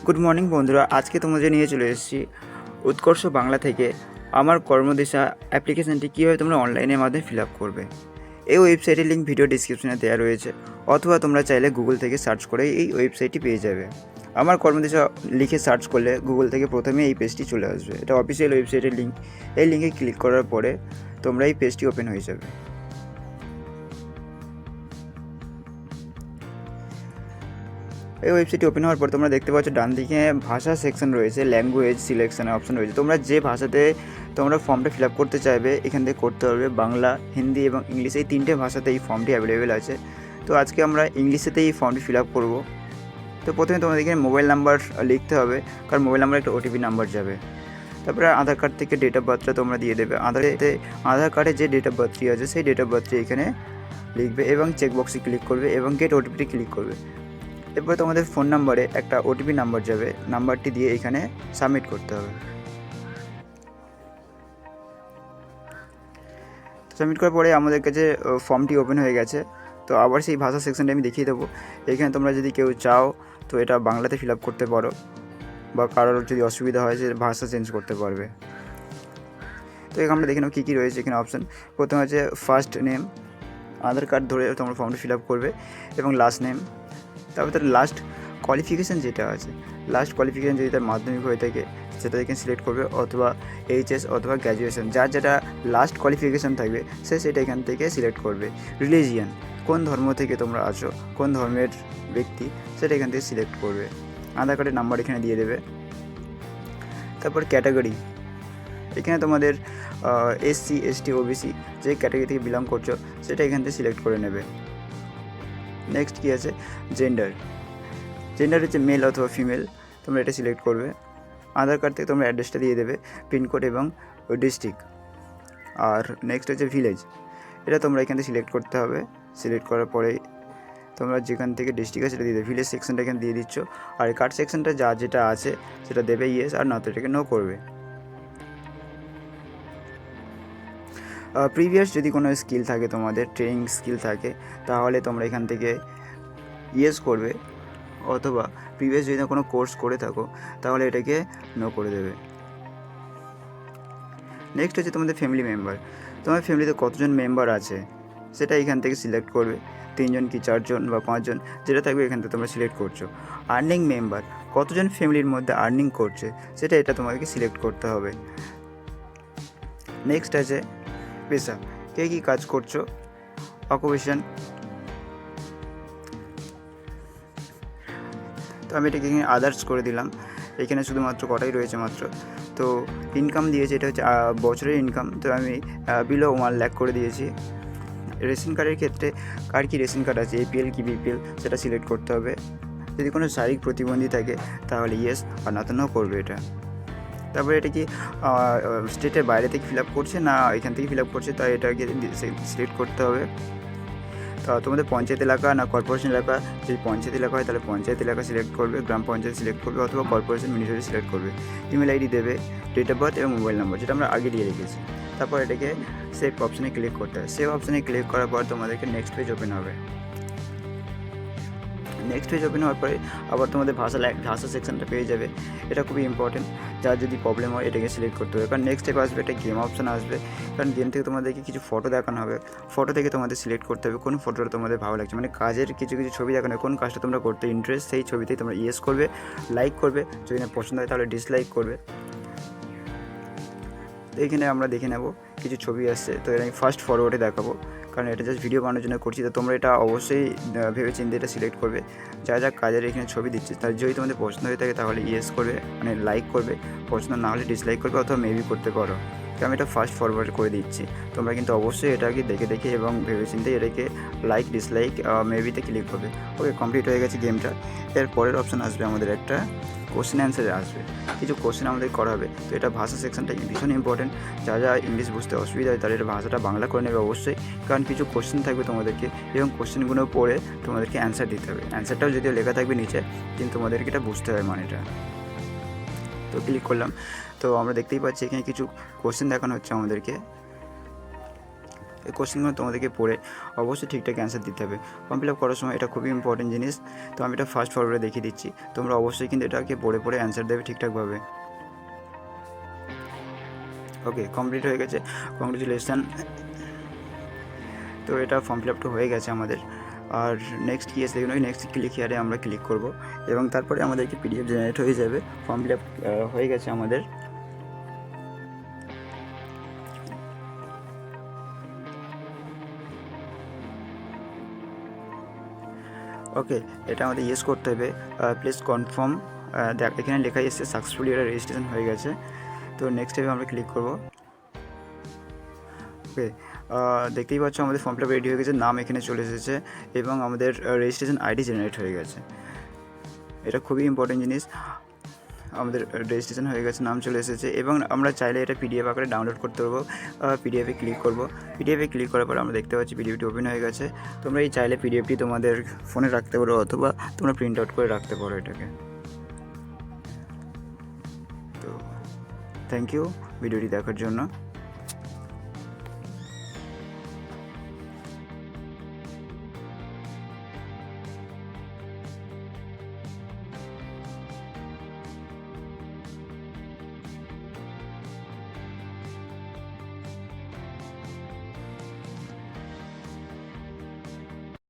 Good morning বন্ধুরা, আজকে তোমাদের নিয়ে চলে এসেছি উৎকর্ষ বাংলা থেকে আমার কর্মদিশা অ্যাপ্লিকেশানটি কীভাবে তোমরা অনলাইনের মাধ্যমে ফিল আপ করবে। এই ওয়েবসাইটের লিঙ্ক ভিডিও ডিসক্রিপশনে দেওয়া রয়েছে, অথবা তোমরা চাইলে গুগল থেকে সার্চ করে এই ওয়েবসাইটটি পেয়ে যাবে। আমার কর্মদিশা লিখে সার্চ করলে গুগল থেকে প্রথমে এই পেজটি চলে আসবে। এটা অফিসিয়াল ওয়েবসাইটের লিঙ্ক। এই লিঙ্কে ক্লিক করার পরে তোমরা এই পেজটি ওপেন হয়ে যাবে। এই ওয়েবসাইটটি ওপেন হওয়ার পর তোমরা দেখতে পাচ্ছ ডান দিকে ভাষা সেকশন রয়েছে, ল্যাঙ্গুয়েজ সিলেকশনের অপশন রয়েছে। তোমরা যে ভাষাতে তোমরা ফর্মটা ফিল আপ করতে চাইবে এখান থেকে করতে পারবে। বাংলা, হিন্দি এবং ইংলিশ এই তিনটে ভাষাতে এই ফর্মটি অ্যাভেলেবেল আছে। তো আজকে আমরা ইংলিশেতেই এই ফর্মটি ফিল আপ করবো। তো প্রথমে তোমাদের এখানে মোবাইল নাম্বার লিখতে হবে, কারণ মোবাইল নাম্বার একটা ওটিপি নাম্বার যাবে। তারপরে আধার কার্ড থেকে ডেট অফ বার্থটা তোমরা দিয়ে দেবে। আধার কার্ডে যে ডেট অফ বার্থটি আছে সেই ডেট অফ বার্থটি এখানে লিখবে এবং চেকবক্সে ক্লিক করবে এবং গেট ওটিপিটি ক্লিক করবে। এরপরে তোমাদের ফোন নাম্বারে একটা ওটিপি নাম্বার যাবে, নাম্বারটি দিয়ে এখানে সাবমিট করতে হবে। সাবমিট করার পরে আমাদের কাছে ফর্মটি ওপেন হয়ে গেছে। তো আবার সেই ভাষা সেকশনটা আমি দেখিয়ে দেবো। এখানে তোমরা যদি কেউ চাও তো এটা বাংলাতে ফিল আপ করতে পারো, বা কারোর যদি অসুবিধা হয় যে ভাষা চেঞ্জ করতে পারবে। তো এখানে আমরা দেখে নেব কী কী রয়েছে এখানে অপশান। প্রথমে হচ্ছে ফার্স্ট নেম, আধার কার্ড ধরে তোমরা ফর্মটি ফিল আপ করবে, এবং লাস্ট নেম। তারপর তার লাস্ট কোয়ালিফিকেশান যেটা আছে, লাস্ট কোয়ালিফিকেশান যদি তার মাধ্যমিক হয়ে থাকে সেটা এখানে সিলেক্ট করবে, অথবা এইচএস অথবা গ্র্যাজুয়েশন, যার যেটা লাস্ট কোয়ালিফিকেশান থাকবে সেটা এখান থেকে সিলেক্ট করবে। রিলিজিয়ান, কোন ধর্ম থেকে তোমরা আছো, কোন ধর্মের ব্যক্তি, সেটা এখান থেকে সিলেক্ট করবে। আধার কার্ডের নাম্বার এখানে দিয়ে দেবে। তারপর ক্যাটাগরি, এখানে তোমাদের এসসি এসটি ওবিসি যে ক্যাটাগরি থেকে বিলং করছো সেটা এখান থেকে সিলেক্ট করে নেবে। নেক্সট কী আছে, জেন্ডার হচ্ছে মেল অথবা ফিমেল, তোমরা এটা সিলেক্ট করবে। আধার কার্ড থেকে তোমরা অ্যাড্রেসটা দিয়ে দেবে, পিনকোড এবং ডিস্ট্রিক্ট। আর নেক্সট হচ্ছে ভিলেজ, এটা তোমরা এখান থেকে সিলেক্ট করতে হবে। সিলেক্ট করার পরেই তোমরা যেখান থেকে ডিস্ট্রিক্ট আছে সেটা দিয়ে দেবে। ভিলেজ সেকশনটা এখানে দিয়ে দিচ্ছ, আর কার্ড সেকশনটা যেটা আছে সেটা দেবে ইয়েস, আর না তো এটাকে নো করবে। প্রিভিয়াস যদি কোনো স্কিল থাকে, তোমাদের ট্রেনিং স্কিল থাকে, তাহলে তোমরা এখান থেকে ইয়েস করবে, অথবা প্রিভিয়াস যদি কোনো কোর্স করে থাকো তাহলে এটাকে নো করে দেবে। নেক্সট হচ্ছে তোমাদের ফ্যামিলি মেম্বার, তোমার ফ্যামিলিতে কতজন মেম্বার আছে সেটা এখান থেকে সিলেক্ট করবে। 3 জন কি 4 জন বা 5 জন, যেটা থাকবে এখান থেকে তোমরা সিলেক্ট করছো। আর্নিং মেম্বার, কতজন ফ্যামিলির মধ্যে আর্নিং করছে সেটা এটা তোমাদেরকে সিলেক্ট করতে হবে। নেক্সট আছে পেশা, কে কী কাজ করছো, অকুপেশন। তো আমি এটাকে এখানে আদার্স করে দিলাম। এখানে শুধুমাত্র কটাই রয়েছে মাত্র। তো ইনকাম দিয়েছে, এটা হচ্ছে বছরের ইনকাম, তো আমি বিলো 1 লাখ করে দিয়েছি। রেশন কার্ডের ক্ষেত্রে কার কি রেশন কার্ড আছে, এপিএল কি বিপিএল, সেটা সিলেক্ট করতে হবে। যদি কোনো শারীরিক প্রতিবন্ধী থাকে তাহলে ইয়েস, আর না তো নো করবে এটা। তারপরে এটা কি স্টেটের বাইরে থেকে ফিল আপ করছে না এখান থেকে ফিল আপ করছে, তাই এটাকে সিলেক্ট করতে হবে। তো তোমাদের পঞ্চায়েত এলাকা না কর্পোরেশন এলাকা, যদি পঞ্চায়েত এলাকা হয় তাহলে পঞ্চায়েত এলাকা সিলেক্ট করবে, গ্রাম পঞ্চায়েত সিলেক্ট করবে, অথবা কর্পোরেশন মিউনিসিপ্যালিটি সিলেক্ট করবে। ইমেল আইডি দেবে, ডেট অফ বার্থ এবং মোবাইল নাম্বার, যেটা আমরা আগে দিয়ে রেখেছি। তারপর এটাকে সেভ অপশানে ক্লিক করতে হবে। সেভ অপশানে ক্লিক করার পর তোমাদেরকে নেক্সট পেজ ওপেন হবে। নেক্সট পেজ ওপেন হওয়ার পরে আবার তোমাদের ভাষা সেকশনটা পেয়ে যাবে। এটা খুবই ইম্পর্টেন্ট, যার যদি প্রবলেম হয় এটাকে সিলেক্ট করতে হবে। কারণ নেক্সট স্টেপ আসবে একটা গেম অপশান আসবে, কারণ গেম থেকে তোমাদেরকে কিছু ফটো দেখানো হবে। ফটো থেকে তোমাদের সিলেক্ট করতে হবে কোন ফটোটা তোমাদের ভালো লাগছে, মানে কাজের কিছু ছবি দেখানো হবে, কোন কাজটা তোমরা করতে ইন্টারেস্ট, সেই ছবিতেই তোমরা ইয়েস করবে, লাইক করবে, যদি না পছন্দ হয় তাহলে ডিসলাইক করবে। তো এইখানে আমরা দেখে নেব কিছু ছবি আসছে, তো এটা আমি ফার্স্ট ফরওয়ার্ডে দেখাবো, কারণ এটা জাস্ট ভিডিও বানানোর জন্য করছি। তো তোমরা এটা অবশ্যই ভেবে চিন্তে এটা সিলেক্ট করবে। যা কাজের এখানে ছবি দিচ্ছে তার যদি তোমাদের পছন্দ হয়ে থাকে তাহলে ইয়েস করবে, মানে লাইক করবে, পছন্দ না হলে ডিসলাইক করবে, অথবা মেবি করতে পারো। তো আমি এটা ফার্স্ট ফরওয়ার্ড করে দিচ্ছি। তোমরা কিন্তু অবশ্যই এটাকে দেখে এবং ভেবে চিন্তে এটাকে লাইক ডিসলাইক মেবিতে ক্লিক করবে। ওকে, কমপ্লিট হয়ে গেছে গেমটা। এর পরের অপশান আসবে আমাদের একটা কোশ্চেন অ্যান্সারে আসবে, কিছু কোশ্চেন আমাদের করা হবে। তো এটা ভাষা সেকশনটা ভীষণ ইম্পর্টেন্ট, যা ইংলিশ বুঝতে অসুবিধা হয় তারা এটা ভাষাটা বাংলা করে নেবে অবশ্যই, কারণ কিছু কোশ্চেন থাকবে তোমাদেরকে, এবং কোশ্চেনগুলো পড়ে তোমাদেরকে অ্যান্সার দিতে হবে। অ্যান্সারটাও যদিও লেখা থাকবে নিচে, কিন্তু তোমাদেরকে এটা বুঝতে হবে মানেটা। তো ক্লিক করলাম, তো আমরা দেখতেই পাচ্ছি এখানে কিছু কোশ্চেন দেখানো হচ্ছে আমাদেরকে। এই কোশ্চেনগুলো তোমাদেরকে পড়ে অবশ্যই ঠিকঠাক অ্যান্সার দিতে হবে। ফর্ম ফিল আপ করার সময় এটা খুবই ইম্পর্টেন্ট জিনিস। তো আমি এটা ফার্স্ট ফরওয়ার্ডে দেখিয়ে দিচ্ছি, তোমরা অবশ্যই কিন্তু এটাকে পড়ে পড়ে অ্যান্সার দেবে ঠিকঠাকভাবে। ওকে, কমপ্লিট হয়ে গেছে, কংগ্রেচুলেশান। তো এটা ফর্ম ফিল আপটা হয়ে গেছে আমাদের। আর নেক্সট কী আছে দেখুন, নেক্সট ক্লিক হিয়ারে আমরা ক্লিক করব এবং তারপরে আমাদেরকে পিডিএফ জেনারেট হয়ে যাবে। ফর্ম ফিল আপ হয়ে গেছে আমাদের। ওকে, এটা আমাদের ইয়েস করতে হবে, প্লিজ কনফার্ম। দেখ এখানে লেখা এসেছে সাকসেসফুলি এটা রেজিস্ট্রেশন হয়ে গেছে। তো নেক্সট স্টেপে আমরা ক্লিক করব। ওকে, দেখতেই পাচ্ছ আমাদের ফর্ম ফিল আপ রেডি হয়ে গেছে, নাম এখানে চলে এসেছে এবং আমাদের রেজিস্ট্রেশন আইডি জেনারেট হয়ে গেছে। এটা খুবই ইম্পর্টেন্ট জিনিস, আমাদের রেজিস্ট্রেশন হয়ে গেছে, নাম চলে এসেছে এবং আমরা চাইলে এটা পিডিএফ আকারে ডাউনলোড করতে পারবো। পিডিএফে ক্লিক করব, পিডিএফে ক্লিক করার পর আমরা দেখতে পাচ্ছি পিডিএফটি ওপেন হয়ে গেছে। তোমরা এই চাইলে পিডিএফটি তোমাদের ফোনে রাখতে পারো অথবা তোমরা প্রিন্ট আউট করে রাখতে পারো এটাকে। তো থ্যাংক ইউ ভিডিওটি দেখার জন্য।